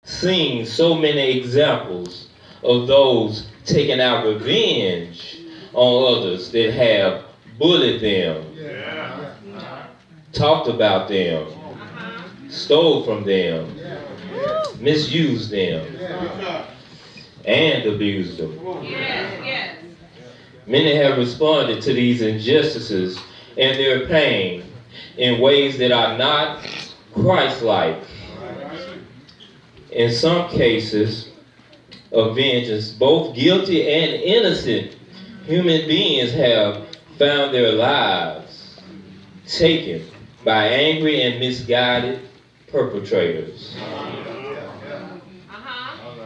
seen so many examples of those taking out revenge on others that have bullied them, talked about them, stole from them, misused them, and abused them. Many have responded to these injustices and their pain in ways that are not Christ-like. In some cases of vengeance, both guilty and innocent human beings have found their lives taken by angry and misguided perpetrators.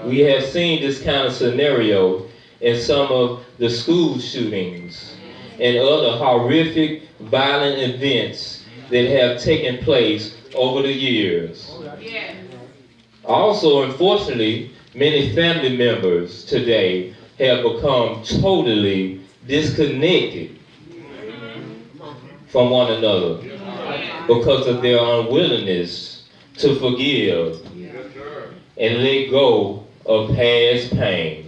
We have seen this kind of scenario in some of the school shootings and other horrific violent events that have taken place over the years. Also, unfortunately, many family members today have become totally disconnected from one another because of their unwillingness to forgive and let go of past pain.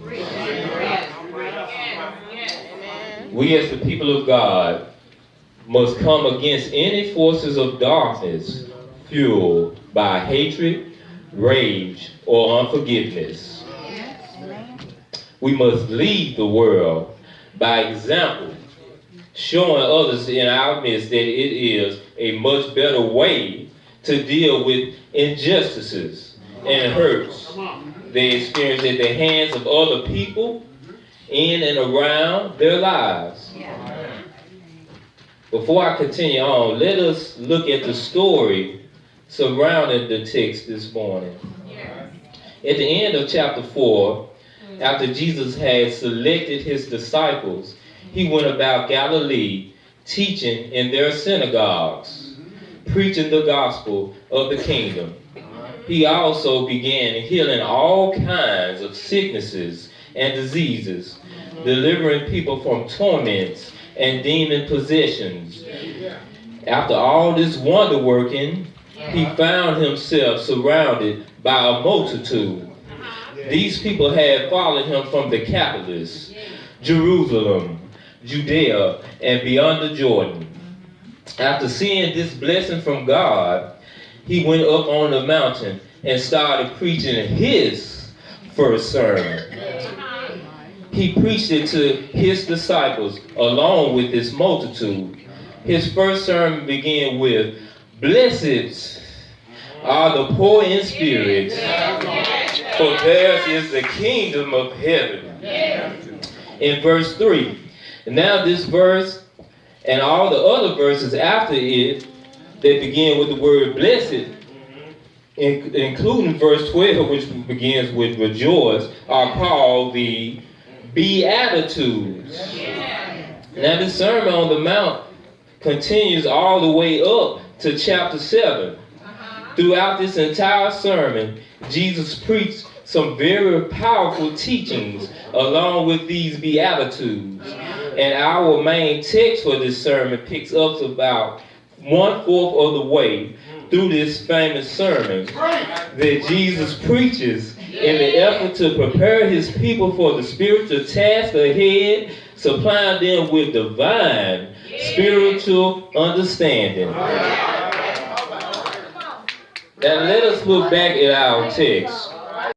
We as the people of God must come against any forces of darkness fueled by hatred, rage, or unforgiveness. We must lead the world by example, showing others in our midst that it is a much better way to deal with injustices and hurts they experience at the hands of other people in and around their lives. Before I continue on, let us look at the story surrounding the text this morning. At the end of chapter 4, after Jesus had selected his disciples, he went about Galilee, teaching in their synagogues, preaching the gospel of the kingdom. He also began healing all kinds of sicknesses and diseases, delivering people from torments and demon possessions. After all this wonder working, he found himself surrounded by a multitude. These people had followed him from the capitals, Jerusalem, Judea, and beyond the Jordan. After seeing this blessing from God, he went up on the mountain and started preaching his first sermon. He preached it to his disciples along with this multitude. His first sermon began with, "Blessed are the poor in spirit, for theirs is the kingdom of heaven." In verse 3, now this verse and all the other verses after it that begin with the word blessed, including verse 12, which begins with rejoice, are called the Beatitudes. Now the Sermon on the Mount continues all the way up to chapter 7. Throughout this entire sermon, Jesus preached some very powerful teachings along with these Beatitudes. And our main text for this sermon picks up about 1/4 of the way through this famous sermon that Jesus preaches in the effort to prepare his people for the spiritual task ahead, supplying them with divine spiritual understanding. Now let us look back at our text.